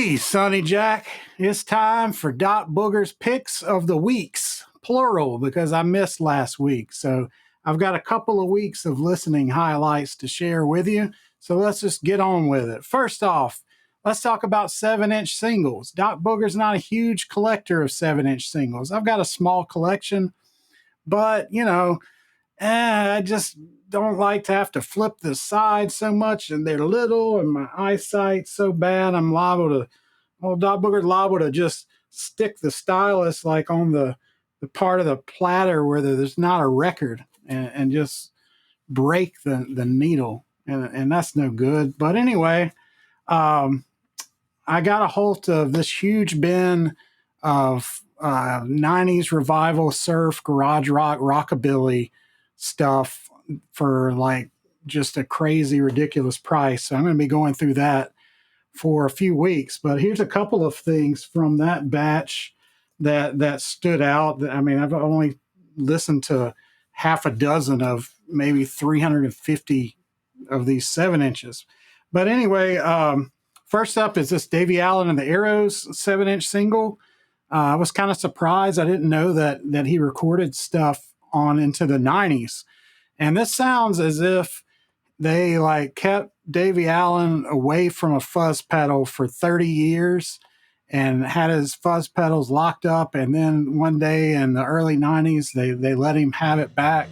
Hey, Sonny Jack, it's time for Dot Booger's Picks of the Weeks, plural, because I missed last week. So I've got a couple of weeks of listening highlights to share with you. So let's just get on with it. First off, let's talk about 7-inch singles. Dot Booger's not a huge collector of 7-inch singles. I've got a small collection, but, I just don't like to have to flip the side so much, and they're little, and my eyesight's so bad, I'm liable to, Dot Booger's liable to just stick the stylus like on the part of the platter where there's not a record and just break the needle, and that's no good. But anyway, I got a hold of this huge bin of 90s revival surf, garage rock, rockabilly stuff for like just a crazy, ridiculous price. So I'm going to be going through that for a few weeks. But here's a couple of things from that batch that stood out. I mean, I've only listened to half a dozen of maybe 350 of these 7 inches. But anyway, first up is this Davie Allan and the Arrows 7-inch single. I was kind of surprised. I didn't know that he recorded stuff on into the 90s. And this sounds as if they kept Davie Allan away from a fuzz pedal for 30 years and had his fuzz pedals locked up. And then one day in the early 90s, they let him have it back.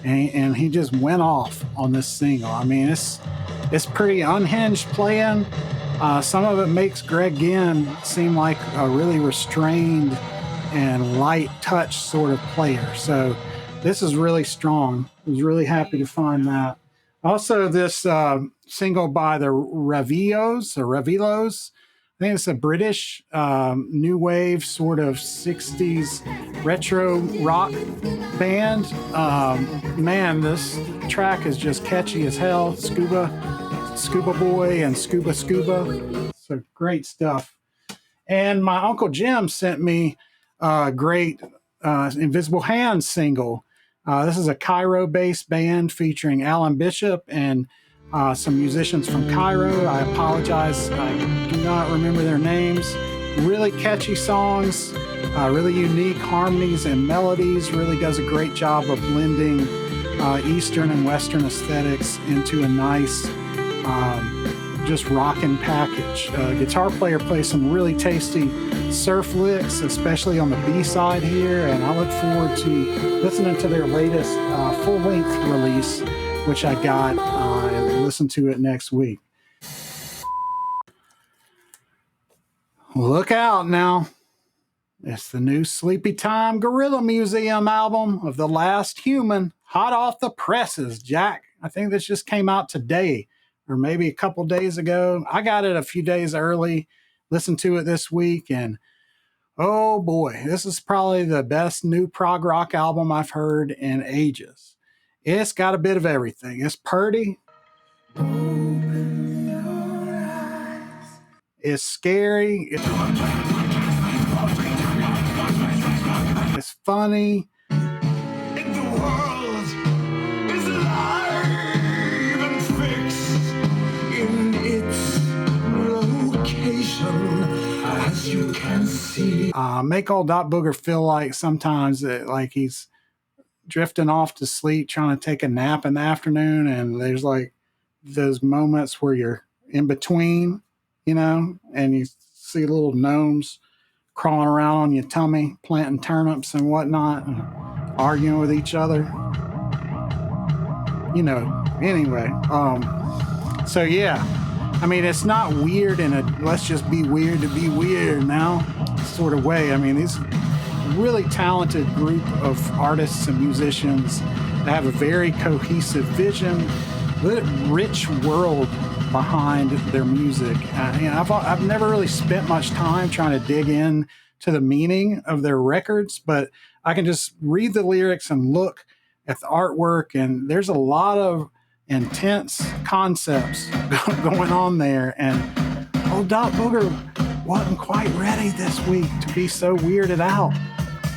And he just went off on this single. I mean, it's pretty unhinged playing. Some of it makes Greg Ginn seem like a really restrained and light touch sort of player. So this is really strong. I was really happy to find that. Also, this single by the Revillos, I think it's a British new wave sort of 60s retro rock band. Man, this track is just catchy as hell. Scuba Boy and Scuba. So great stuff. And my Uncle Jim sent me a great Invisible Hands single. This is a Cairo-based band featuring Alan Bishop and some musicians from Cairo. I apologize, I do not remember their names. Really catchy songs, really unique harmonies and melodies. Really does a great job of blending Eastern and Western aesthetics into a nice just rockin' package. Guitar player plays some really tasty surf licks, especially on the B-side here, and I look forward to listening to their latest full-length release, which I got, and listen to it next week. Look out now. It's the new Sleepytime Gorilla Museum album of The Last Human, hot off the presses, Jack. I think this just came out today, or maybe a couple days ago. I got it a few days early, listened to it this week, and oh boy, this is probably the best new prog rock album I've heard in ages. It's got a bit of everything. It's purdy. Open your eyes. It's scary. It's funny. The world is alive and fixed in its location, as you can see. Make old Dot Booger feel like sometimes that like he's drifting off to sleep, trying to take a nap in the afternoon, and there's like those moments where you're in between, and you see little gnomes crawling around on your tummy, planting turnips and whatnot, and arguing with each other. Anyway. So yeah, I mean, it's not weird in a let's just be weird to be weird now sort of way. I mean, these really talented group of artists and musicians that have a very cohesive vision, rich world behind their music. I've never really spent much time trying to dig in to the meaning of their records, but I can just read the lyrics and look at the artwork, and there's a lot of intense concepts going on there. And old Dot Booger wasn't quite ready this week to be so weirded out.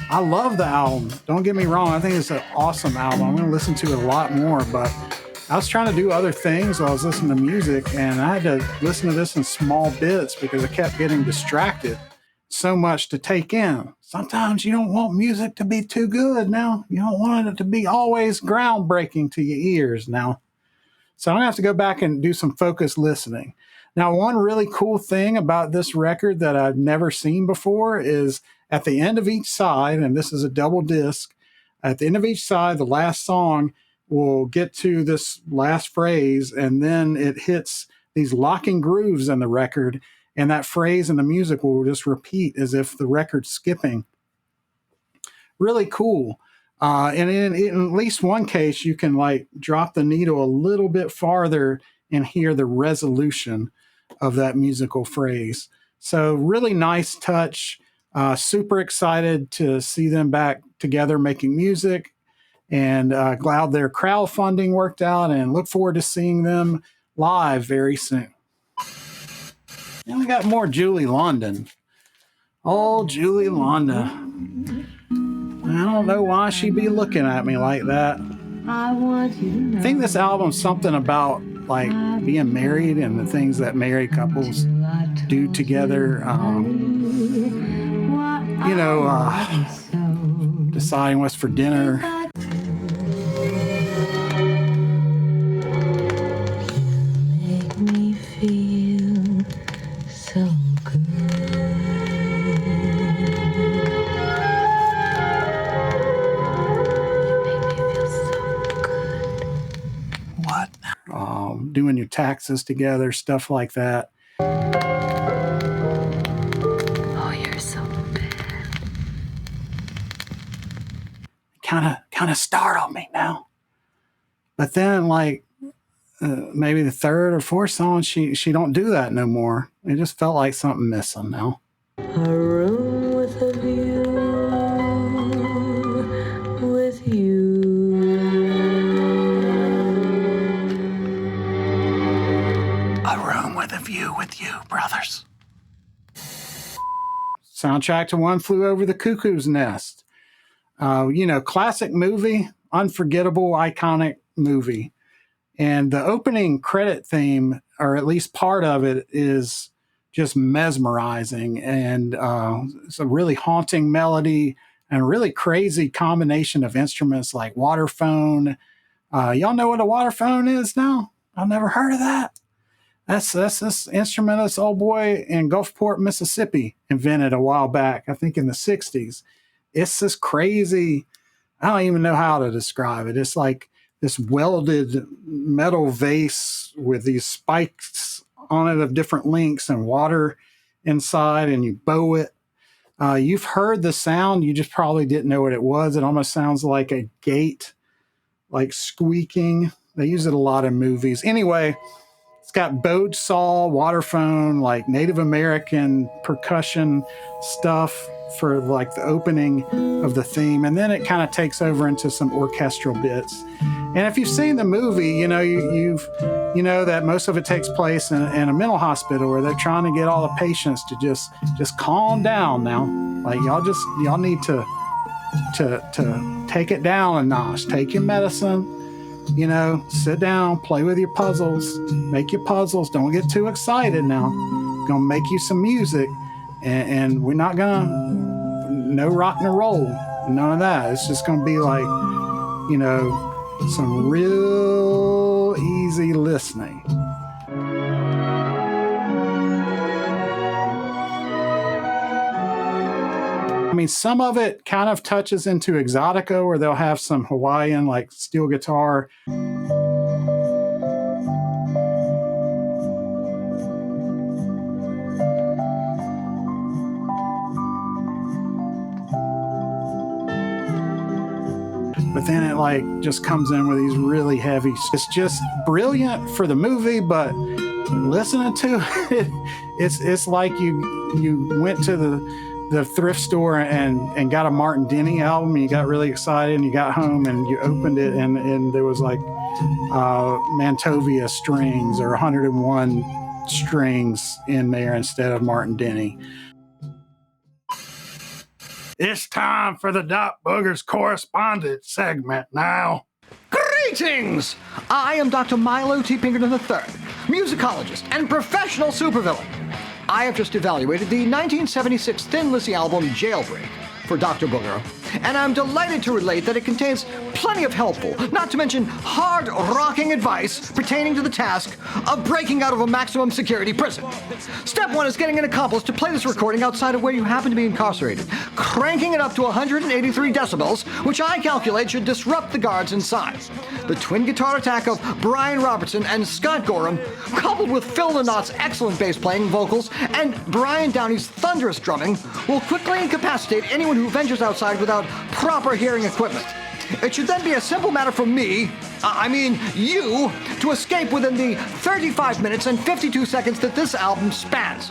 I love the album. Don't get me wrong. I think it's an awesome album. I'm going to listen to it a lot more, but I was trying to do other things while I was listening to music, and I had to listen to this in small bits because I kept getting distracted. So much to take in. Sometimes you don't want music to be too good now. You don't want it to be always groundbreaking to your ears now. So I'm going to have to go back and do some focused listening. Now, one really cool thing about this record that I've never seen before is at the end of each side, and this is a double disc, at the end of each side, the last song will get to this last phrase, and then it hits these locking grooves in the record, and that phrase in the music will just repeat as if the record's skipping. Really cool. And in at least one case, you can like drop the needle a little bit farther and hear the resolution of that musical phrase. So really nice touch. Super excited to see them back together making music, and glad their crowdfunding worked out, and look forward to seeing them live very soon. And we got more Julie London. Oh, Julie London. I don't know why she'd be looking at me like that. I think this album's something about like being married and the things that married couples do together. Deciding what's for dinner. Make me feel so good. Doing your taxes together, stuff like that. Oh, you're so bad. Kind of startled me now. But then, like, maybe the third or fourth song, she don't do that no more. It just felt like something missing now. A room with a view with you. A room with a view with you, brothers. Soundtrack to One Flew Over the Cuckoo's Nest. Classic movie, unforgettable, iconic movie. And the opening credit theme, or at least part of it, is just mesmerizing. And it's a really haunting melody and a really crazy combination of instruments like waterphone. Y'all know what a waterphone is now? I've never heard of that. That's this instrument this old boy in Gulfport, Mississippi invented a while back, I think in the 60s. It's this crazy, I don't even know how to describe it. It's like this welded metal vase with these spikes on it of different lengths and water inside, and you bow it. You've heard the sound, you just probably didn't know what it was. It almost sounds like a gate, like squeaking. They use it a lot in movies. Anyway, it's got bowed saw, waterphone, like Native American percussion stuff for like the opening of the theme. And then it kind of takes over into some orchestral bits. And if you've seen the movie, you know that most of it takes place in a mental hospital where they're trying to get all the patients to just calm down now. Like y'all need to take it down a notch. Take your medicine. Sit down, play with your puzzles, make your puzzles. Don't get too excited now. Gonna make you some music, and we're not no rock and roll, none of that. It's just gonna be like, some real easy listening. I mean, some of it kind of touches into Exotica, where they'll have some Hawaiian, like steel guitar. But then it like just comes in with these really heavy. It's just brilliant for the movie, but listening to it, it's like you went to the thrift store and got a Martin Denny album, and you got really excited, and you got home and you opened it, and there was like Mantovia strings or 101 strings in there instead of Martin Denny. It's time for the Boogers Correspondent segment now. Greetings! I am Dr. Milo T. Pinkerton III, musicologist and professional supervillain. I have just evaluated the 1976 Thin Lizzy album Jailbreak for Dr. Booger, and I'm delighted to relate that it contains plenty of helpful, not to mention hard-rocking advice pertaining to the task of breaking out of a maximum security prison. Step 1 is getting an accomplice to play this recording outside of where you happen to be incarcerated, cranking it up to 183 decibels, which I calculate should disrupt the guards inside. The twin guitar attack of Brian Robertson and Scott Gorham, coupled with Phil Lynot's excellent bass playing, vocals, and Brian Downey's thunderous drumming, will quickly incapacitate anyone who ventures outside without proper hearing equipment. It should then be a simple matter for me, you, to escape within the 35 minutes and 52 seconds that this album spans.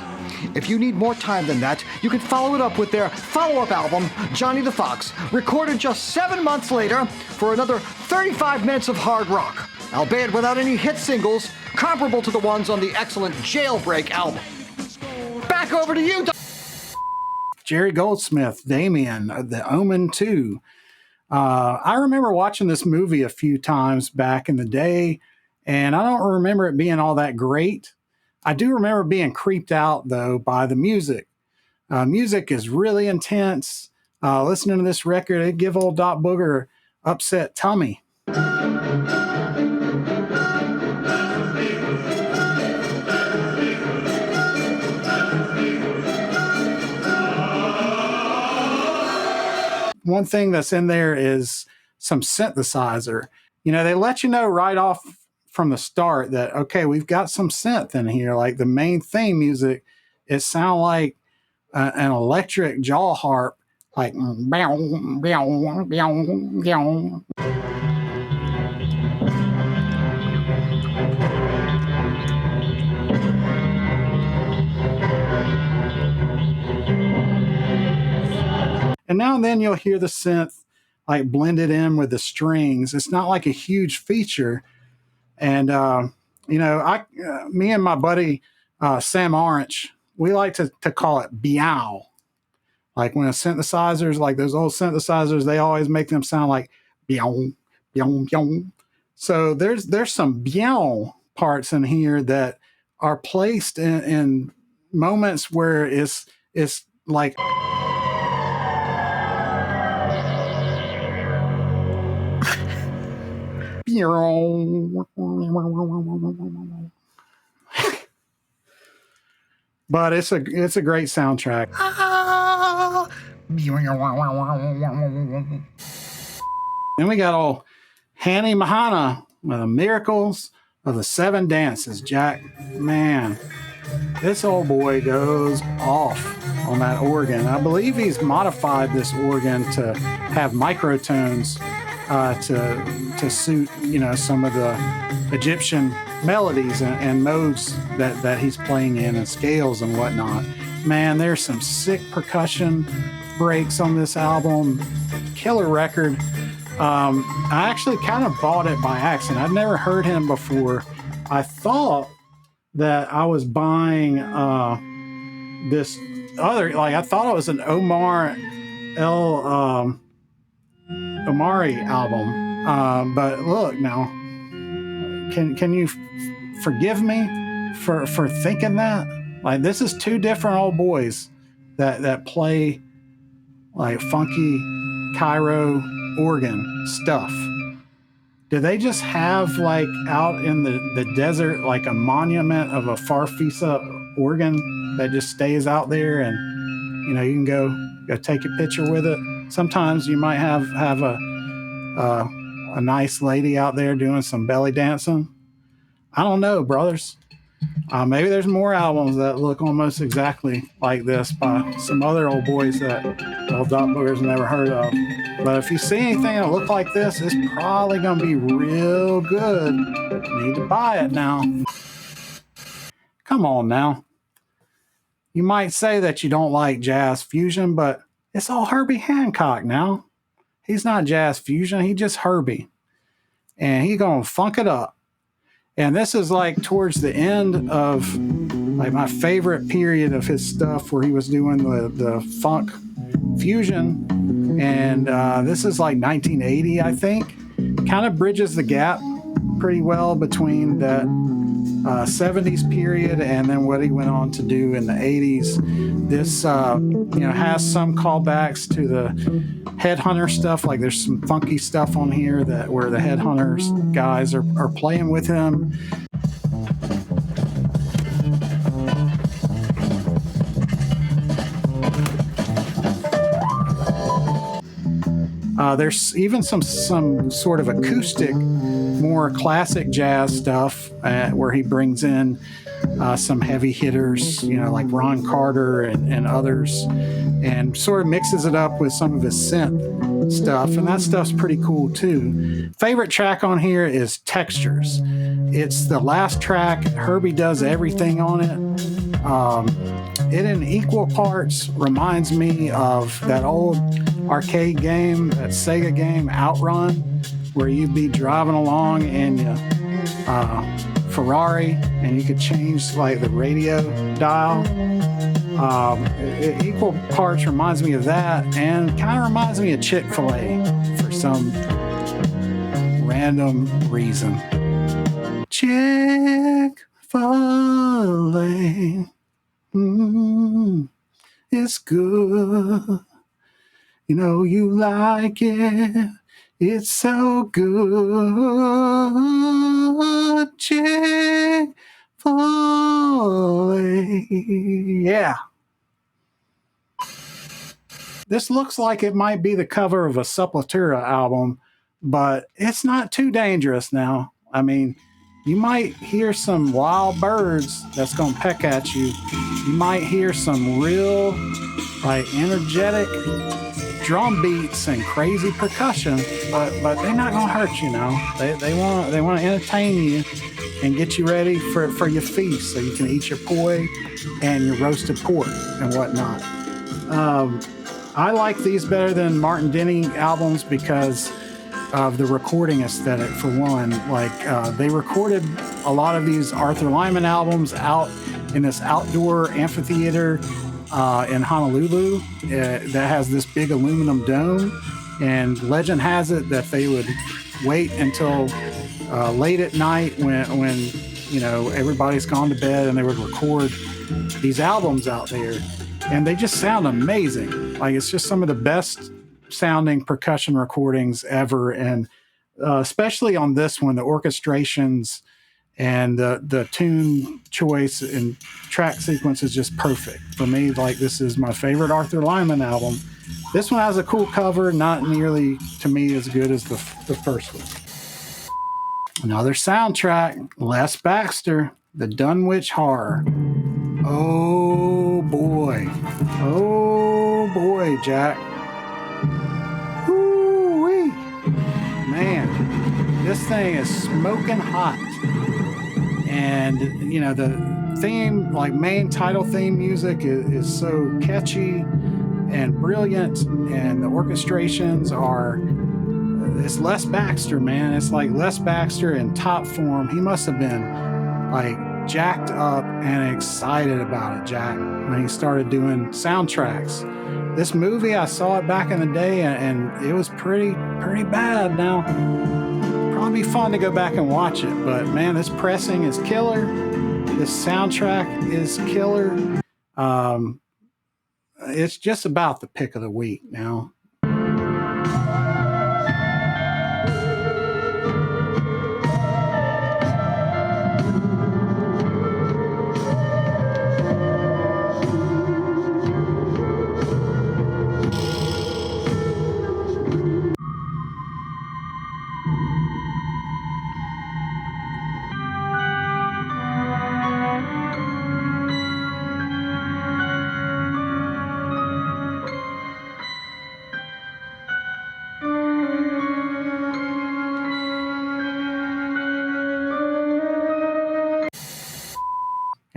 If you need more time than that, you can follow it up with their follow-up album, Johnny the Fox, recorded just 7 months later for another 35 minutes of hard rock, albeit without any hit singles comparable to the ones on the excellent Jailbreak album. Back over to you, Jerry Goldsmith, Damien, the Omen 2. I remember watching this movie a few times back in the day, and I don't remember it being all that great. I do remember being creeped out, though, by the music. Music is really intense. Listening to this record, it'd give old Doc Booger upset tummy. One thing that's in there is some synthesizer. You know, they let you know right off from the start that, okay, we've got some synth in here. Like the main theme music, it sounds like an electric jaw harp, like and now and then you'll hear the synth like blended in with the strings. It's not like a huge feature. And, me and my buddy, Sam Orange, we like to call it BYOW. Like when a synthesizers, like those old synthesizers, they always make them sound like BYOW, BYOW, BYOW. So there's some BYOW parts in here that are placed in moments where it's like, but it's a great soundtrack. Then we got old Hany Mahanna with the Miracles of the Seven Dances. Jack, man, this old boy goes off on that organ. I believe he's modified this organ to have microtones to suit, some of the Egyptian melodies and modes that he's playing in and scales and whatnot. Man, there's some sick percussion breaks on this album. Killer record. I actually kind of bought it by accident. I'd never heard him before. I thought that I was buying this other, I thought it was an Omari album, but look now, can you forgive me for thinking that? Like, this is two different old boys that play like funky Cairo organ stuff. Do they just have like out in the desert like a monument of a Farfisa organ that just stays out there, and you can go take a picture with it? Sometimes you might have a nice lady out there doing some belly dancing. I don't know, brothers. Maybe there's more albums that look almost exactly like this by some other old boys that old Doc Booger's never heard of. But if you see anything that look like this, it's probably going to be real good. You need to buy it now. Come on now. You might say that you don't like jazz fusion, but it's all Herbie Hancock now. He's not jazz fusion. He's just Herbie. And he's going to funk it up. And this is like towards the end of like my favorite period of his stuff where he was doing the funk fusion. And this is like 1980, I think. kind of bridges the gap pretty well between that 70s period and then what he went on to do in the 80s. This has some callbacks to the Headhunter stuff. Like there's some funky stuff on here that where the Headhunters guys are playing with him. There's even some sort of acoustic, more classic jazz stuff where he brings in some heavy hitters, like Ron Carter and others, and sort of mixes it up with some of his synth stuff, and that stuff's pretty cool too. Favorite track on here is Textures. It's the last track. Herbie does everything on it. It in equal parts reminds me of that old arcade game, that Sega game Outrun, where you'd be driving along in Ferrari and you could change like the radio dial. Equal parts reminds me of that, and kind of reminds me of Chick-fil-A for some random reason. Chick-fil-A, it's good. You like it. It's so good. Chick-fil-A. Yeah. This looks like it might be the cover of a Sepultura album, but it's not too dangerous now. I mean, you might hear some wild birds that's going to peck at you. You might hear some real, energetic drum beats and crazy percussion, but they're not gonna hurt you now. They want to entertain you and get you ready for your feast, so you can eat your poi and your roasted pork and whatnot. I like these better than Martin Denny albums because of the recording aesthetic. For one, they recorded a lot of these Arthur Lyman albums out in this outdoor amphitheater in Honolulu that has this big aluminum dome, and legend has it that they would wait until late at night when everybody's gone to bed, and they would record these albums out there, and they just sound amazing. Like, it's just some of the best sounding percussion recordings ever, and especially on this one, the orchestrations and the tune choice and track sequence is just perfect for me. Like, this is my favorite Arthur Lyman album. This one has a cool cover, not nearly to me as good as the first one. Another soundtrack, Les Baxter, The Dunwich Horror. Oh boy, Jack. Woo-wee. Man, this thing is smoking hot. And, the theme, main title theme music is so catchy and brilliant. And the orchestrations it's Les Baxter, man. It's like Les Baxter in top form. He must have been, jacked up and excited about it, Jack, when he started doing soundtracks. This movie, I saw it back in the day, and it was pretty bad. Now, probably be fun to go back and watch it, but man, this pressing is killer. This soundtrack is killer. It's just about the pick of the week now.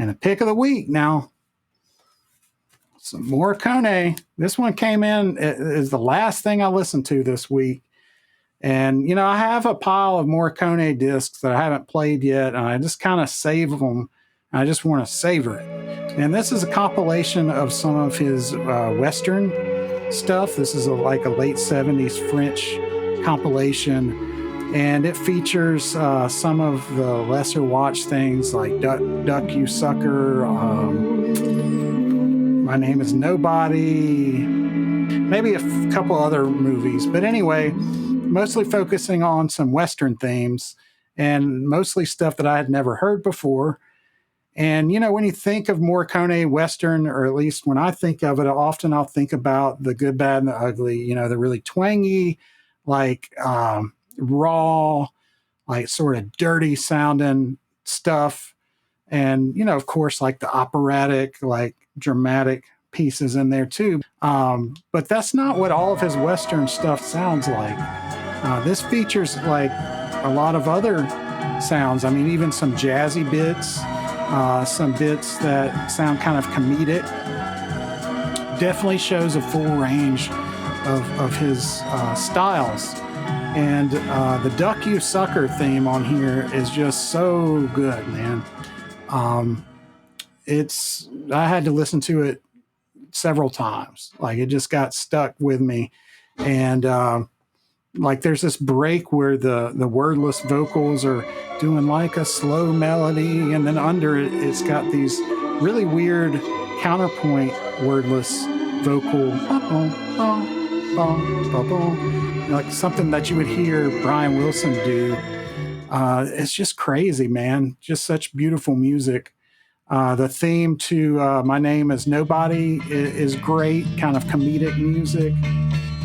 And the pick of the week now, some Morriconne. This one came in is the last thing I listened to this week. And, I have a pile of Morriconne discs that I haven't played yet, and I just kind of save them. I just want to savor it. And this is a compilation of some of his Western stuff. This is a late 70s French compilation. And it features some of the lesser watched things like Duck You Sucker, My Name is Nobody, maybe a couple other movies. But anyway, mostly focusing on some Western themes and mostly stuff that I had never heard before. And, you know, when you think of Morricone Western, or at least when I think of it, often I'll think about the good, bad, and the ugly, you know, the really twangy, like raw, like sort of dirty sounding stuff. And, you know, of course, like the operatic, like dramatic pieces in there too. But that's not what all of his Western stuff sounds like. This features like a lot of other sounds. I mean, even some jazzy bits, some bits that sound kind of comedic. Definitely shows a full range of his styles. And the Duck You Sucker theme on here is just so good, man. I had to listen to it several times. Like, it just got stuck with me. And like, there's this break where the wordless vocals are doing like a slow melody, and then under it, it's got these really weird counterpoint wordless vocal, like something that you would hear Brian Wilson do. It's just crazy, man. Just such beautiful music. The theme to My Name is Nobody is great, kind of comedic music.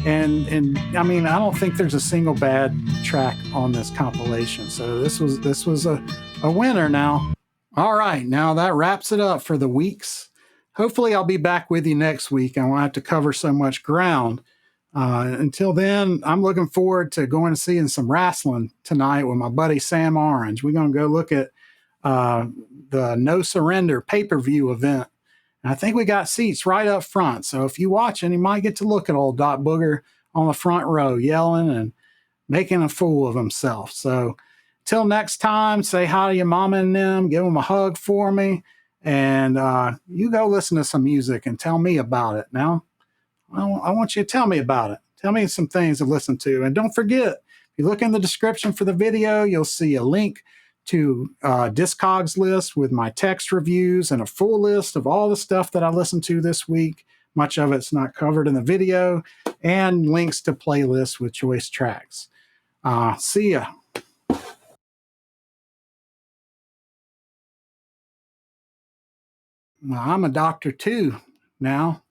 And I mean, I don't think there's a single bad track on this compilation. So this was a winner now. All right, now that wraps it up for the weeks. Hopefully I'll be back with you next week. I won't have to cover so much ground. Until then, I'm looking forward to going to seeing some wrestling tonight with my buddy Sam Orange. We're going to go look at the No Surrender pay-per-view event. And I think we got seats right up front. So if you watching, you might get to look at old Dot Booger on the front row yelling and making a fool of himself. So till next time, say hi to your mama and them, give them a hug for me, and you go listen to some music and tell me about it. Now, I want you to tell me about it. Tell me some things to listen to. And don't forget, if you look in the description for the video, you'll see a link to Discogs list with my text reviews and a full list of all the stuff that I listened to this week. Much of it's not covered in the video, and links to playlists with choice tracks. See ya. Well, I'm a doctor too now.